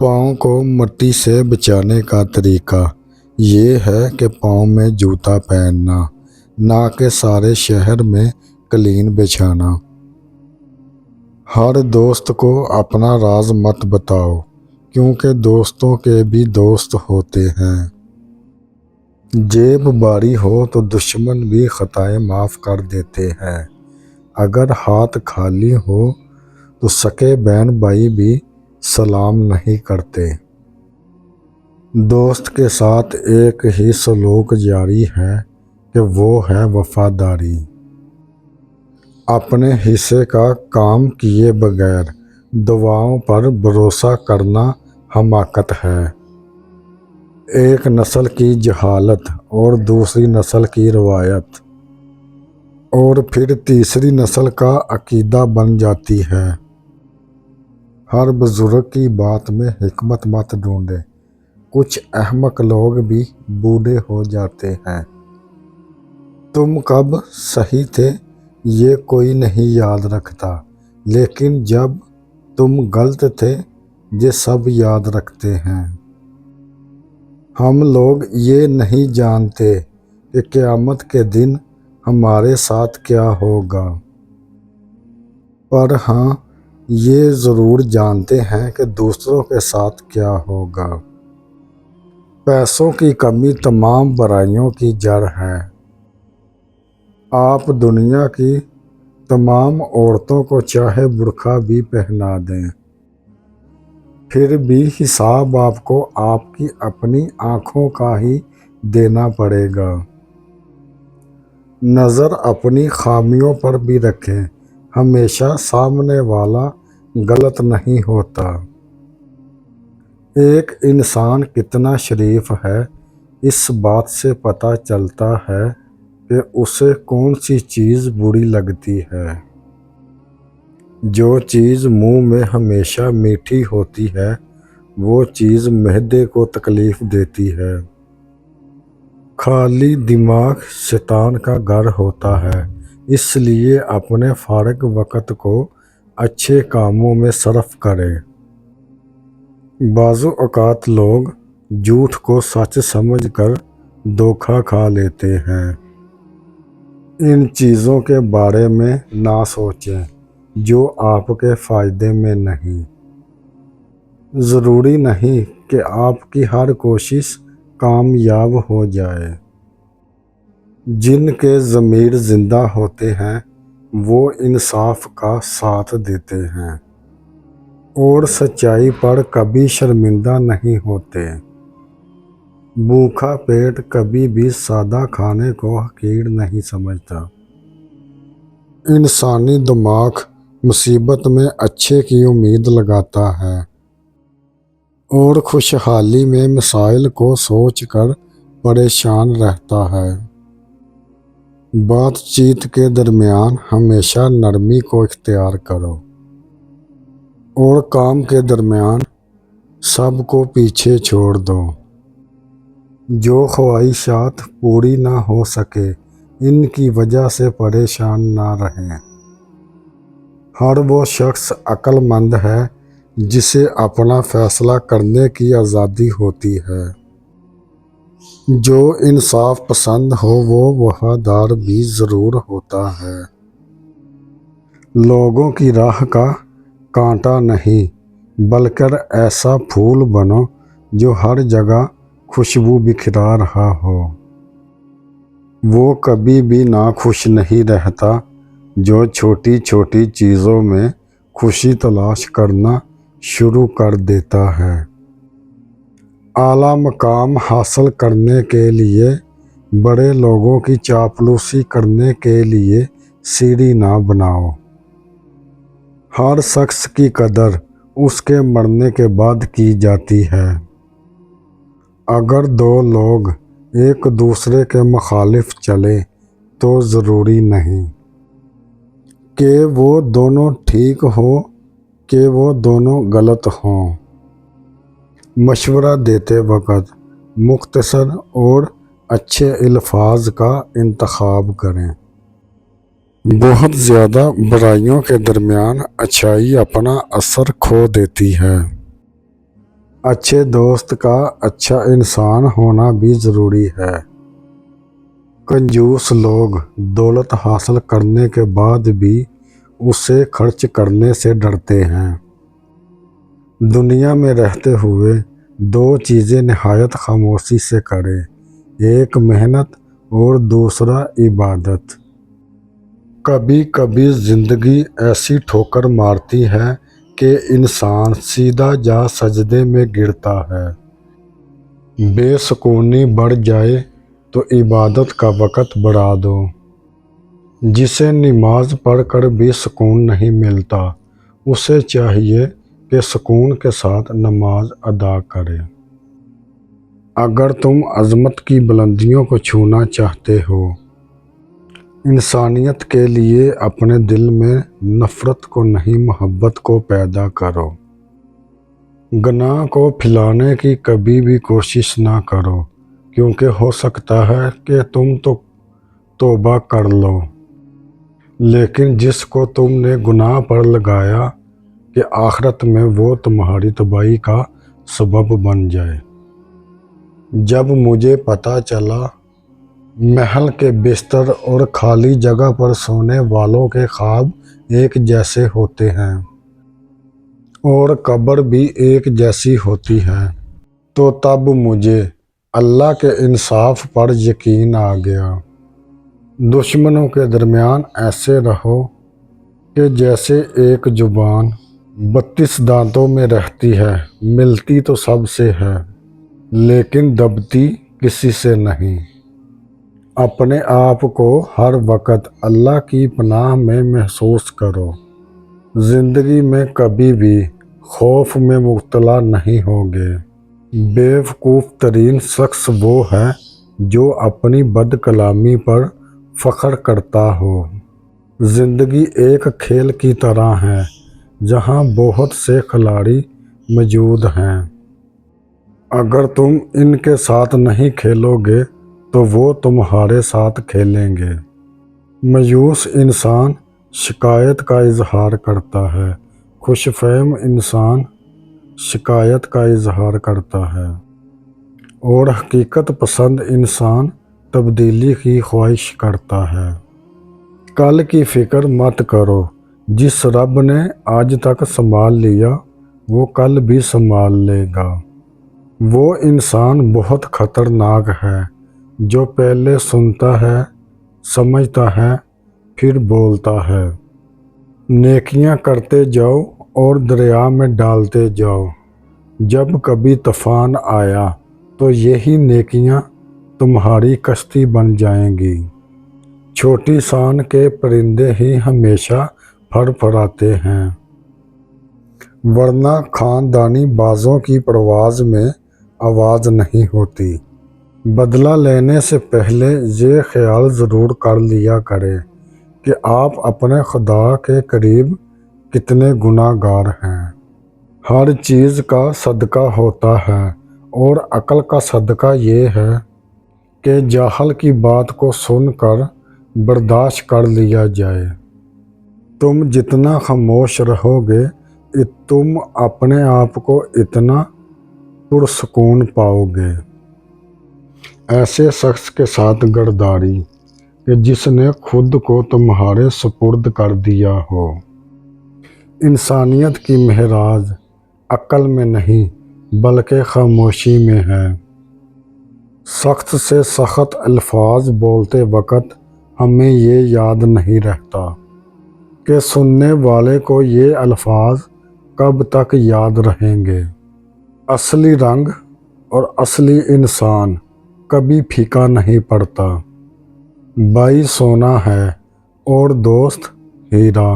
پاؤں کو مٹی سے بچانے کا طریقہ یہ ہے کہ پاؤں میں جوتا پہننا، نہ کہ سارے شہر میں قالین بچھانا۔ ہر دوست کو اپنا راز مت بتاؤ، کیونکہ دوستوں کے بھی دوست ہوتے ہیں۔ جیب بھاری ہو تو دشمن بھی خطائیں معاف کر دیتے ہیں، اگر ہاتھ خالی ہو تو سکے بہن بھائی بھی سلام نہیں کرتے۔ دوست کے ساتھ ایک ہی سلوک جاری ہے کہ وہ ہے وفاداری۔ اپنے حصے کا کام کیے بغیر دعاؤں پر بھروسہ کرنا حماقت ہے۔ ایک نسل کی جہالت اور دوسری نسل کی روایت اور پھر تیسری نسل کا عقیدہ بن جاتی ہے۔ ہر بزرگ کی بات میں حکمت مت ڈھونڈیں، کچھ احمق لوگ بھی بوڑھے ہو جاتے ہیں۔ تم کب صحیح تھے یہ کوئی نہیں یاد رکھتا، لیکن جب تم غلط تھے یہ سب یاد رکھتے ہیں۔ ہم لوگ یہ نہیں جانتے کہ قیامت کے دن ہمارے ساتھ کیا ہوگا، پر ہاں یہ ضرور جانتے ہیں کہ دوسروں کے ساتھ کیا ہوگا۔ پیسوں کی کمی تمام برائیوں کی جڑ ہے۔ آپ دنیا کی تمام عورتوں کو چاہے برقع بھی پہنا دیں، پھر بھی حساب آپ کو آپ کی اپنی آنکھوں کا ہی دینا پڑے گا۔ نظر اپنی خامیوں پر بھی رکھیں، ہمیشہ سامنے والا غلط نہیں ہوتا۔ ایک انسان کتنا شریف ہے اس بات سے پتہ چلتا ہے کہ اسے کون سی چیز بری لگتی ہے۔ جو چیز منہ میں ہمیشہ میٹھی ہوتی ہے وہ چیز معدے کو تکلیف دیتی ہے۔ خالی دماغ شیطان کا گھر ہوتا ہے، اس لیے اپنے فارغ وقت کو اچھے کاموں میں صرف کریں۔ بعض اوقات لوگ جھوٹ کو سچ سمجھ کر دھوکہ کھا لیتے ہیں۔ ان چیزوں کے بارے میں نہ سوچیں جو آپ کے فائدے میں نہیں۔ ضروری نہیں کہ آپ کی ہر کوشش کامیاب ہو جائے۔ جن کے ضمیر زندہ ہوتے ہیں وہ انصاف کا ساتھ دیتے ہیں اور سچائی پر کبھی شرمندہ نہیں ہوتے۔ بھوکا پیٹ کبھی بھی سادہ کھانے کو حقیر نہیں سمجھتا۔ انسانی دماغ مصیبت میں اچھے کی امید لگاتا ہے اور خوشحالی میں مسائل کو سوچ کر پریشان رہتا ہے۔ بات چیت کے درمیان ہمیشہ نرمی کو اختیار کرو اور کام کے درمیان سب کو پیچھے چھوڑ دو۔ جو خواہشات پوری نہ ہو سکے ان کی وجہ سے پریشان نہ رہیں۔ ہر وہ شخص عقل مند ہے جسے اپنا فیصلہ کرنے کی آزادی ہوتی ہے۔ جو انصاف پسند ہو وہ وفادار بھی ضرور ہوتا ہے۔ لوگوں کی راہ کا کانٹا نہیں بلکہ ایسا پھول بنو جو ہر جگہ خوشبو بکھیرا رہا ہو۔ وہ کبھی بھی ناخوش نہیں رہتا جو چھوٹی چھوٹی چیزوں میں خوشی تلاش کرنا شروع کر دیتا ہے۔ اعلیٰ مقام حاصل کرنے کے لیے بڑے لوگوں کی چاپلوسی کرنے کے لیے سیڑھی نہ بناؤ۔ ہر شخص کی قدر اس کے مرنے کے بعد کی جاتی ہے۔ اگر دو لوگ ایک دوسرے کے مخالف چلیں تو ضروری نہیں کہ وہ دونوں ٹھیک ہوں کہ وہ دونوں غلط ہوں۔ مشورہ دیتے وقت مختصر اور اچھے الفاظ کا انتخاب کریں۔ بہت زیادہ برائیوں کے درمیان اچھائی اپنا اثر کھو دیتی ہے۔ اچھے دوست کا اچھا انسان ہونا بھی ضروری ہے۔ کنجوس لوگ دولت حاصل کرنے کے بعد بھی اسے خرچ کرنے سے ڈرتے ہیں۔ دنیا میں رہتے ہوئے دو چیزیں نہایت خاموشی سے کریں، ایک محنت اور دوسرا عبادت۔ کبھی کبھی زندگی ایسی ٹھوکر مارتی ہے کہ انسان سیدھا جا سجدے میں گرتا ہے۔ بے سکونی بڑھ جائے تو عبادت کا وقت بڑھا دو۔ جسے نماز پڑھ کر بھی سکون نہیں ملتا، اسے چاہیے کہ سکون کے ساتھ نماز ادا کرے۔ اگر تم عظمت کی بلندیوں کو چھونا چاہتے ہو، انسانیت کے لیے اپنے دل میں نفرت کو نہیں محبت کو پیدا کرو۔ گناہ کو پھیلانے کی کبھی بھی کوشش نہ کرو، کیونکہ ہو سکتا ہے کہ تم تو توبہ کر لو، لیکن جس کو تم نے گناہ پر لگایا کہ آخرت میں وہ تمہاری تباہی کا سبب بن جائے۔ جب مجھے پتہ چلا محل کے بستر اور خالی جگہ پر سونے والوں کے خواب ایک جیسے ہوتے ہیں اور قبر بھی ایک جیسی ہوتی ہے، تو تب مجھے اللہ کے انصاف پر یقین آ گیا۔ دشمنوں کے درمیان ایسے رہو کہ جیسے ایک زبان 32 دانتوں میں رہتی ہے، ملتی تو سب سے ہے لیکن دبتی کسی سے نہیں۔ اپنے آپ کو ہر وقت اللہ کی پناہ میں محسوس کرو۔ زندگی میں کبھی بھی خوف میں مبتلا نہیں ہوگے۔ بیوقوف ترین شخص وہ ہے جو اپنی بد کلامی پر فخر کرتا ہو۔ زندگی ایک کھیل کی طرح ہے جہاں بہت سے کھلاڑی موجود ہیں۔ اگر تم ان کے ساتھ نہیں کھیلو گے تو وہ تمہارے ساتھ کھیلیں گے۔ مایوس انسان شکایت کا اظہار کرتا ہے، خوش فہم انسان شکایت کا اظہار کرتا ہے، اور حقیقت پسند انسان تبدیلی کی خواہش کرتا ہے۔ کل کی فکر مت کرو، جس رب نے آج تک سنبھال لیا وہ کل بھی سنبھال لے گا۔ وہ انسان بہت خطرناک ہے جو پہلے سنتا ہے، سمجھتا ہے، پھر بولتا ہے۔ نیکیاں کرتے جاؤ اور دریا میں ڈالتے جاؤ۔ جب کبھی طوفان آیا تو یہی نیکیاں تمہاری کشتی بن جائیں گی۔ چھوٹی شان کے پرندے ہی ہمیشہ پھر پھراتے ہیں، ورنہ خاندانی بازوں کی پرواز میں آواز نہیں ہوتی۔ بدلہ لینے سے پہلے یہ خیال ضرور کر لیا کریں کہ آپ اپنے خدا کے قریب کتنے گناہ گار ہیں۔ ہر چیز کا صدقہ ہوتا ہے اور عقل کا صدقہ یہ ہے کہ جاہل کی بات کو سن کر برداشت کر لیا جائے۔ تم جتنا خاموش رہو گے تم اپنے آپ کو اتنا پرسکون پاؤ گے۔ ایسے شخص کے ساتھ غداری کہ جس نے خود کو تمہارے سپرد کر دیا ہو۔ انسانیت کی معراج عقل میں نہیں بلکہ خاموشی میں ہے۔ سخت سے سخت الفاظ بولتے وقت ہمیں یہ یاد نہیں رہتا کہ سننے والے کو یہ الفاظ کب تک یاد رہیں گے۔ اصلی رنگ اور اصلی انسان کبھی پھیکا نہیں پڑتا۔ بھائی سونا ہے اور دوست ہیرا۔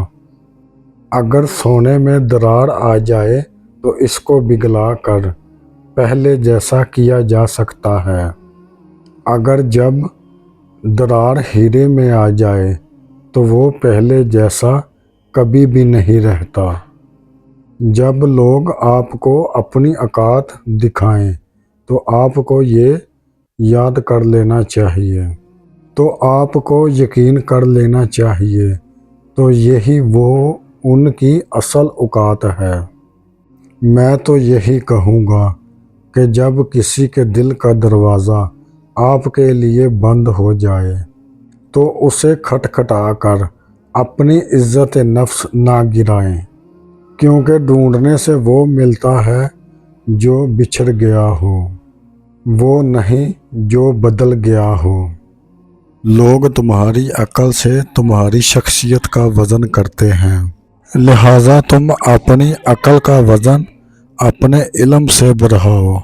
اگر سونے میں درار آ جائے تو اس کو پگھلا کر پہلے جیسا کیا جا سکتا ہے۔ اگر جب درار ہیرے میں آ جائے تو وہ پہلے جیسا کبھی بھی نہیں رہتا۔ جب لوگ آپ کو اپنی اوقات دکھائیں تو آپ کو یہ یاد کر لینا چاہیے، تو آپ کو یقین کر لینا چاہیے تو یہی وہ ان کی اصل اوقات ہے۔ میں تو یہی کہوں گا کہ جب کسی کے دل کا دروازہ آپ کے لیے بند ہو جائے تو اسے کھٹکھٹا کر اپنی عزت نفس نہ گرائیں، کیونکہ ڈھونڈنے سے وہ ملتا ہے جو بچھڑ گیا ہو، وہ نہیں جو بدل گیا ہو۔ لوگ تمہاری عقل سے تمہاری شخصیت کا وزن کرتے ہیں، لہٰذا تم اپنی عقل کا وزن اپنے علم سے بڑھاؤ۔